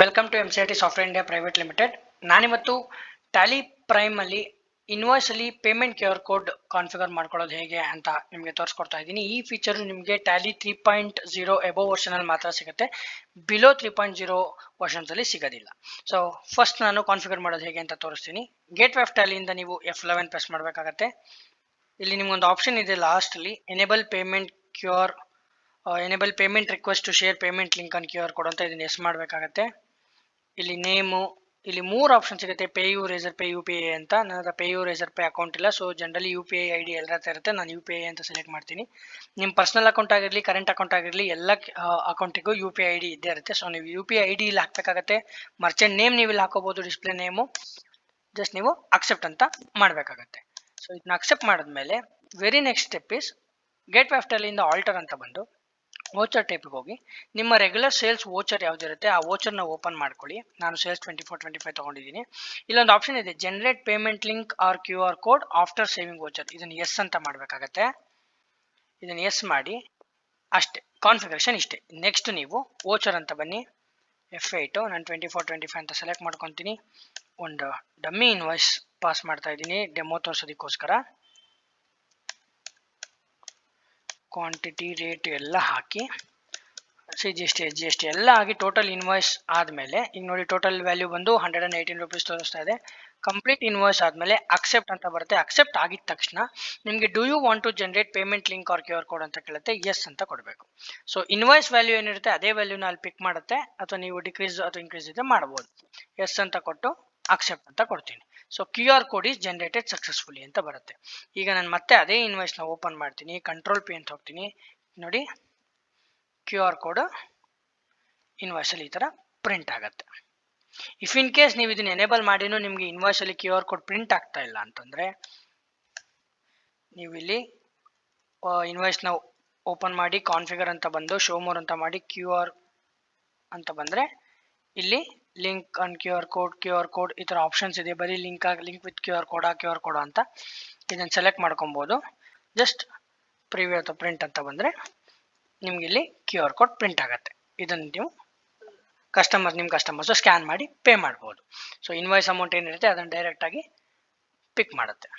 Welcome to MCIT software India private limited. ನಾನಿವತ್ತು Tally Prime ಅಲ್ಲಿ invoice ಅಲ್ಲಿ payment QR code configure ಮಾಡ್ಕೊಳ್ಳೋದು ಹೇಗೆ ಅಂತ ನಿಮಗೆ ತೋರಿಸ್ಕೊಡ್ತಾ ಇದ್ದೀನಿ. ಈ ಫೀಚರ್ ನಿಮಗೆ ಟ್ಯಾಲಿ 3.0 ಎಬೋ ವರ್ಷನ್ ಅಲ್ಲಿ ಮಾತ್ರ ಸಿಗುತ್ತೆ, ಬಿಲೋ 3.0 ವರ್ಷನ್ಸ್ ಅಲ್ಲಿ ಸಿಗೋದಿಲ್ಲ. ಸೊ ಫಸ್ಟ್ ನಾನು ಕಾನ್ಫಿಗರ್ ಮಾಡೋದು ಹೇಗೆ ಅಂತ ತೋರಿಸ್ತೀನಿ. ಗೇಟ್ ವೆ ಆಫ್ ಟ್ಯಾಲಿಯಿಂದ ನೀವು F11 ಪ್ರೆಸ್ ಮಾಡಬೇಕಾಗತ್ತೆ. ಇಲ್ಲಿ ನಿಮ್ಗೊಂದು ಆಪ್ಷನ್ ಇದೆ ಲಾಸ್ಟ್ ಅಲ್ಲಿ, enable payment request to share payment link on QR code ಅಂತ ಇದನ್ನ ಎಸ್ ಮಾಡಬೇಕಾಗತ್ತೆ. ಇಲ್ಲಿ ನೇಮು, ಇಲ್ಲಿ 3 ಆಪ್ಷನ್ ಸಿಗುತ್ತೆ, PayU, Razorpay, UPI ಅಂತ. ನನ್ನ ಹತ್ರ PayU, Razorpay account ಇಲ್ಲ, ಸೊ ಜನರಲಿ UPI ID ಎಲ್ಲರ ಹತ್ರ ಇರುತ್ತೆ. ನಾನು UPI ಅಂತ ಸೆಲೆಕ್ಟ್ ಮಾಡ್ತೀನಿ. ನಿಮ್ಮ ಪರ್ಸನಲ್ ಅಕೌಂಟ್ ಆಗಿರಲಿ, ಕರೆಂಟ್ ಅಕೌಂಟ್ ಆಗಿರಲಿ, ಎಲ್ಲ ಅಕೌಂಟಿಗೂ UPI ID ಇದ್ದೇ ಇರುತ್ತೆ. ಸೊ ನೀವು UPI ID ಇಲ್ಲಿ ಹಾಕಬೇಕಾಗತ್ತೆ. ಮರ್ಚೆಂಟ್ ನೇಮ್ ನೀವು ಇಲ್ಲಿ ಹಾಕೋಬಹುದು, ಡಿಸ್ಪ್ಲೇ ನೇಮು. ಜಸ್ಟ್ ನೀವು ಅಕ್ಸೆಪ್ಟ್ ಅಂತ ಮಾಡಬೇಕಾಗತ್ತೆ. ಸೊ ಇದನ್ನ ಅಕ್ಸೆಪ್ಟ್ ಮಾಡಿದ್ಮೇಲೆ very next step is gateway of Tally ಇಂದ ಆಲ್ಟರ್ ಅಂತ ಬಂದು ವೋಚರ್ ಟೈಪ್ಗೆ ಹೋಗಿ ನಿಮ್ಮ ರೆಗ್ಯುಲರ್ ಸೇಲ್ಸ್ ವೋಚರ್ ಯಾವ್ದಿರುತ್ತೆ ಆ ವೋಚರ್ನ ಓಪನ್ ಮಾಡ್ಕೊಳ್ಳಿ. ನಾನು ಸೇಲ್ಸ್ 2425 ತಗೊಂಡಿದ್ದೀನಿ. ಇಲ್ಲೊಂದು ಆಪ್ಷನ್ ಇದೆ, generate payment link or QR code after saving voucher. ಇದನ್ನು ಎಸ್ ಅಂತ ಮಾಡಬೇಕಾಗತ್ತೆ. ಇದನ್ನು ಎಸ್ ಮಾಡಿ ಅಷ್ಟೇ, ಕಾನ್ಫಿಗರೇಷನ್ ಇಷ್ಟೇ. ನೆಕ್ಸ್ಟ್ ನೀವು ವೋಚರ್ ಅಂತ ಬನ್ನಿ, F8 ನಾನು 2425 ಅಂತ ಸೆಲೆಕ್ಟ್ ಮಾಡ್ಕೊತೀನಿ. ಒಂದು ಡಮ್ಮಿ ಇನ್ವಾಯ್ಸ್ ಪಾಸ್ ಮಾಡ್ತಾ ಇದ್ದೀನಿ ಡೆಮೋ ತೋರಿಸೋದಕ್ಕೋಸ್ಕರ. ಕ್ವಾಂಟಿಟಿ, ರೇಟ್ ಎಲ್ಲ ಹಾಕಿ GST ಎಲ್ಲ ಆಗಿ ಟೋಟಲ್ ಇನ್ವಾಯ್ಸ್ ಆದಮೇಲೆ ಈಗ ನೋಡಿ ಟೋಟಲ್ ವ್ಯಾಲ್ಯೂ ಬಂದು 118 ರೂಪೀಸ್ ತೋರಿಸ್ತಾ ಇದೆ. ಕಂಪ್ಲೀಟ್ ಇನ್ವಾಯ್ಸ್ ಆದಮೇಲೆ ಅಕ್ಸೆಪ್ಟ್ ಅಂತ ಬರುತ್ತೆ. ಅಕ್ಸೆಪ್ಟ್ ಆಗಿದ ತಕ್ಷಣ ನಿಮಗೆ do you want to generate payment link or QR code ಅಂತ ಕೇಳುತ್ತೆ. ಎಸ್ ಅಂತ ಕೊಡಬೇಕು. ಸೊ ಇನ್ವಾಯ್ಸ್ ವ್ಯಾಲ್ಯೂ ಏನಿರುತ್ತೆ ಅದೇ ವ್ಯಾಲ್ಯೂನ ಅಲ್ಲಿ ಪಿಕ್ ಮಾಡುತ್ತೆ, ಅಥವಾ ನೀವು ಡಿಕ್ರೀಸ್ ಅಥವಾ ಇನ್ಕ್ರೀಸ್ ಇದೆ ಮಾಡ್ಬೋದು. ಎಸ್ ಅಂತ ಕೊಟ್ಟು ಅಕ್ಸೆಪ್ಟ್ ಅಂತ ಕೊಡ್ತೀನಿ. So QR code is generated successfully ಅಂತ ಬರುತ್ತೆ. ಈಗ ನಾನು ಮತ್ತೆ ಅದೇ ಇನ್ವಾಯ್ಸ್ನ ಓಪನ್ ಮಾಡ್ತೀನಿ, ಕಂಟ್ರೋಲ್ P ಅಂತ ಹೋಗ್ತೀನಿ. ನೋಡಿ QR ಕೋಡ್ ಇನ್ವಾಯ್ಸ್ ಅಲ್ಲಿ ಈ ತರ ಪ್ರಿಂಟ್ ಆಗುತ್ತೆ. ಇಫ್ ಇನ್ ಕೇಸ್ ನೀವು ಇದನ್ನ ಎನೇಬಲ್ ಮಾಡಿನೂ ನಿಮಗೆ ಇನ್ವಾಯ್ಸ್ ಅಲ್ಲಿ QR ಕೋಡ್ ಪ್ರಿಂಟ್ ಆಗ್ತಾ ಇಲ್ಲ ಅಂತಂದ್ರೆ, ನೀವು ಇಲ್ಲಿ ಇನ್ವಾಯ್ಸ್ ನ ಓಪನ್ ಮಾಡಿ ಕಾನ್ಫಿಗರ್ ಅಂತ ಬಂದು ಶೋ ಮೋರ್ ಅಂತ ಮಾಡಿ QR ಅಂತ ಬಂದ್ರೆ ಇಲ್ಲಿ ಲಿಂಕ್ ಆನ್ QR ಕೋಡ್ ಈ ತರ ಆಪ್ಷನ್ಸ್ ಇದೆ. ಬರೀ ಲಿಂಕ್ ವಿತ್ QR ಕೋಡ್ ಅಂತ ಇದನ್ನ ಸೆಲೆಕ್ಟ್ ಮಾಡ್ಕೊಬಹುದು. ಜಸ್ಟ್ ಪ್ರಿವ್ಯೂ ಅಥವಾ ಪ್ರಿಂಟ್ ಅಂತ ಬಂದ್ರೆ ನಿಮ್ಗೆ ಇಲ್ಲಿ QR ಕೋಡ್ ಪ್ರಿಂಟ್ ಆಗುತ್ತೆ. ಇದನ್ನು ನೀವು ನಿಮ್ಮ ಕಸ್ಟಮರ್ಸ್ ಸ್ಕ್ಯಾನ್ ಮಾಡಿ ಪೇ ಮಾಡ್ಬೋದು. ಸೊ ಇನ್ವಾಯ್ಸ್ ಅಮೌಂಟ್ ಏನಿರುತ್ತೆ ಅದನ್ನು ಡೈರೆಕ್ಟ್ ಆಗಿ ಪಿಕ್ ಮಾಡುತ್ತೆ.